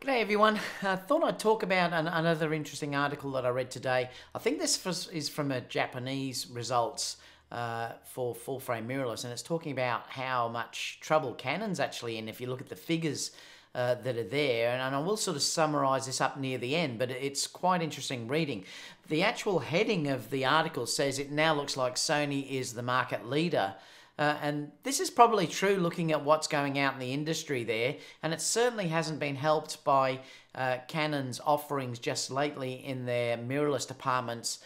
G'day everyone. I thought I'd talk about another interesting article that I read today. I think is from a Japanese results for full frame mirrorless, and it's talking about how much trouble Canon's actually in if you look at the figures that are there. And I will sort of summarize this up near the end, but it's quite interesting reading. The actual heading of the article says it now looks like Sony is the market leader. And this is probably true looking at what's going out in the industry there, and it certainly hasn't been helped by Canon's offerings just lately in their mirrorless departments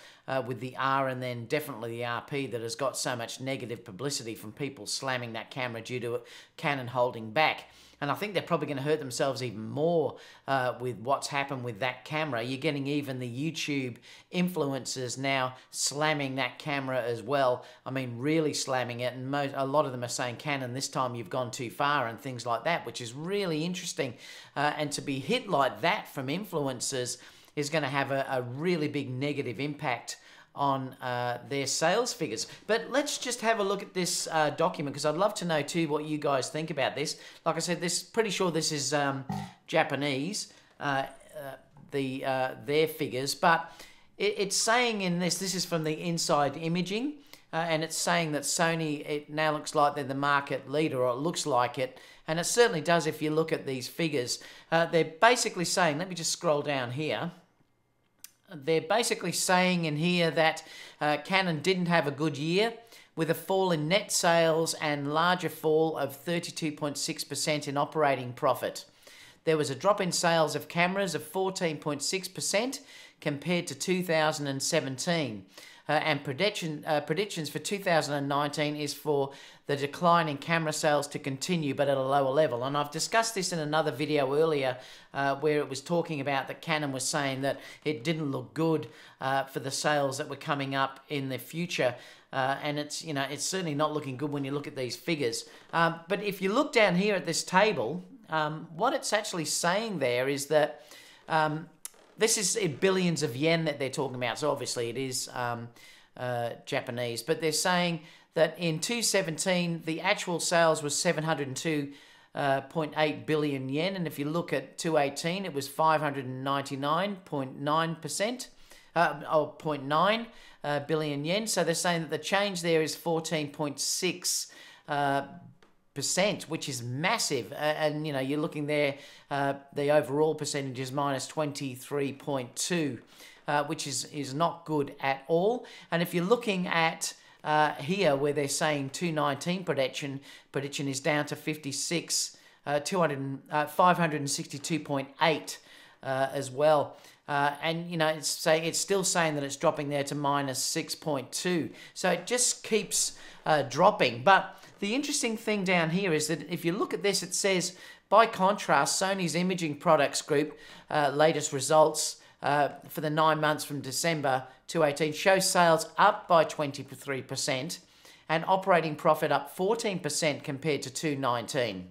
with the R and then definitely the RP that has got so much negative publicity from people slamming that camera due to Canon holding back. And I think they're probably going to hurt themselves even more with what's happened with that camera. You're getting even the YouTube influencers now slamming that camera as well. I mean, really slamming it. And a lot of them are saying, Canon, this time you've gone too far and things like that, which is really interesting. And to be hit like that from influencers is going to have a really big negative impact on their sales figures. But let's just have a look at this document, because I'd love to know too what you guys think about this. Like I said, pretty sure this is Japanese, their figures, but it's saying in this is from the Inside Imaging, and it's saying that Sony, it now looks like they're the market leader, or it looks like it, and it certainly does if you look at these figures. They're basically saying, let me just scroll down here, they're basically saying in here that Canon didn't have a good year, with a fall in net sales and larger fall of 32.6% in operating profit. There was a drop in sales of cameras of 14.6% compared to 2017. And predictions for 2019 is for the decline in camera sales to continue, but at a lower level. And I've discussed this in another video earlier where it was talking about that Canon was saying that it didn't look good for the sales that were coming up in the future. And it's certainly not looking good when you look at these figures. But if you look down here at this table, what it's actually saying there is that this is in billions of yen that they're talking about. So obviously it is Japanese. But they're saying that in 2017, the actual sales was 702.8 billion yen. And if you look at 2018, it was 599.9%, or 0.9 billion yen. So they're saying that the change there is 14.6%, which is massive, and you're looking there, the overall percentage is minus 23.2, which is not good at all. And if you're looking at here where they're saying 2019 prediction is down to 562.8 as well. And it's still saying that it's dropping there to minus 6.2. So it just keeps dropping. But the interesting thing down here is that if you look at this, it says, by contrast, Sony's Imaging Products Group latest results for the 9 months from December 2018 show sales up by 23% and operating profit up 14% compared to 2019.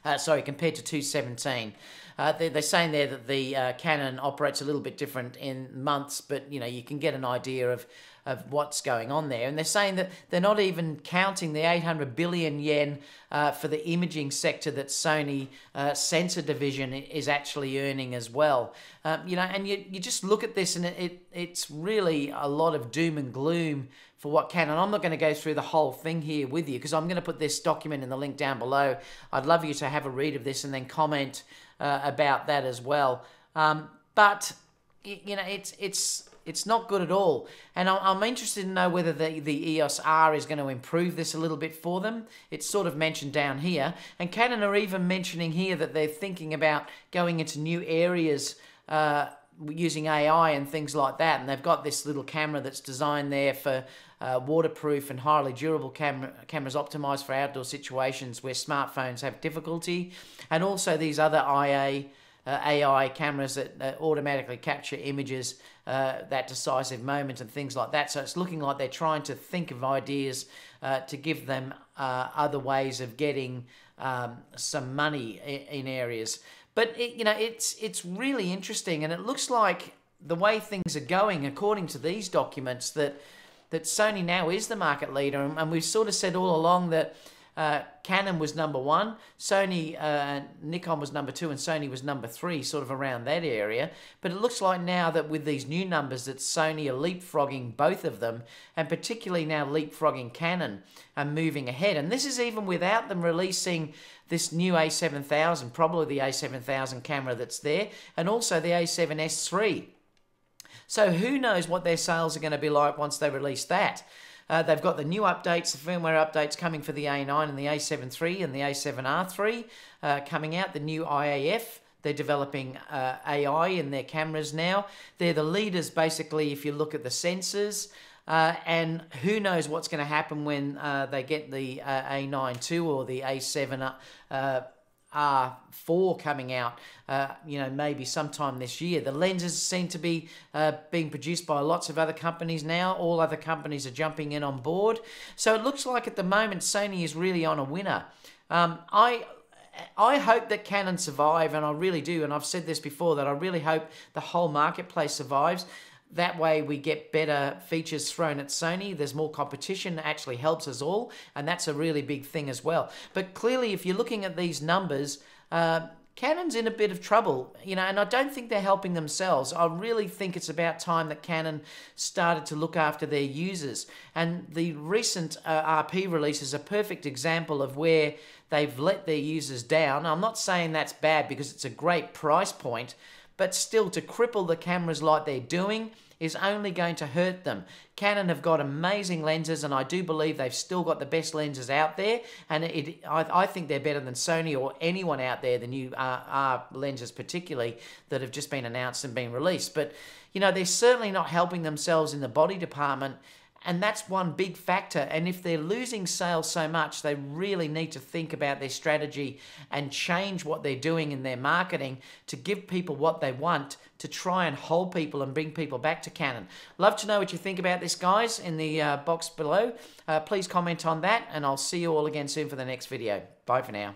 Compared to 2017. They're saying there that the Canon operates a little bit different in months, but you can get an idea of what's going on there. And they're saying that they're not even counting the 800 billion yen for the imaging sector that Sony sensor division is actually earning as well. And you just look at this and it's really a lot of doom and gloom for what Canon. I'm not going to go through the whole thing here with you because I'm going to put this document in the link down below. I'd love you to have a read of this and then comment about that as well. But it's not good at all. And I'm interested to know whether the EOS R is going to improve this a little bit for them. It's sort of mentioned down here. And Canon are even mentioning here that they're thinking about going into new areas using AI and things like that. And they've got this little camera that's designed there for waterproof and highly durable cameras optimized for outdoor situations where smartphones have difficulty. And also these other AI cameras that automatically capture images, that decisive moment and things like that. So it's looking like they're trying to think of ideas to give them other ways of getting some money in areas. But it's really interesting, and it looks like the way things are going, according to these documents, that Sony now is the market leader, and we've sort of said all along that Canon was number 1, Sony, Nikon was number 2, and Sony was number 3, sort of around that area. But it looks like now that with these new numbers that Sony are leapfrogging both of them, and particularly now leapfrogging Canon, are moving ahead. And this is even without them releasing this new A7000, probably the A7000 camera that's there, and also the A7S III. So who knows what their sales are going to be like once they release that. They've got the new updates, the firmware updates coming for the A9 and the A7 III and the A7R III coming out, the new IAF. They're developing AI in their cameras now. They're the leaders, basically, if you look at the sensors. And who knows what's going to happen when they get the A9 II or the A7 R4 coming out, maybe sometime this year. The lenses seem to be being produced by lots of other companies now. All other companies are jumping in on board. So it looks like at the moment Sony is really on a winner. I hope that Canon survive, and I really do, and I've said this before, that I really hope the whole marketplace survives. That way we get better features thrown at Sony. There's more competition. It actually helps us all, and that's a really big thing as well. But clearly, if you're looking at these numbers, Canon's in a bit of trouble, and I don't think they're helping themselves. I really think it's about time that Canon started to look after their users. And the recent RP release is a perfect example of where they've let their users down. I'm not saying that's bad because it's a great price point, but still, to cripple the cameras like they're doing is only going to hurt them. Canon have got amazing lenses, and I do believe they've still got the best lenses out there, and I think they're better than Sony or anyone out there, the new R lenses particularly, that have just been announced and been released. But, they're certainly not helping themselves in the body department, and that's one big factor. And if they're losing sales so much, they really need to think about their strategy and change what they're doing in their marketing to give people what they want, to try and hold people and bring people back to Canon. Love to know what you think about this, guys, in the box below. Please comment on that, and I'll see you all again soon for the next video. Bye for now.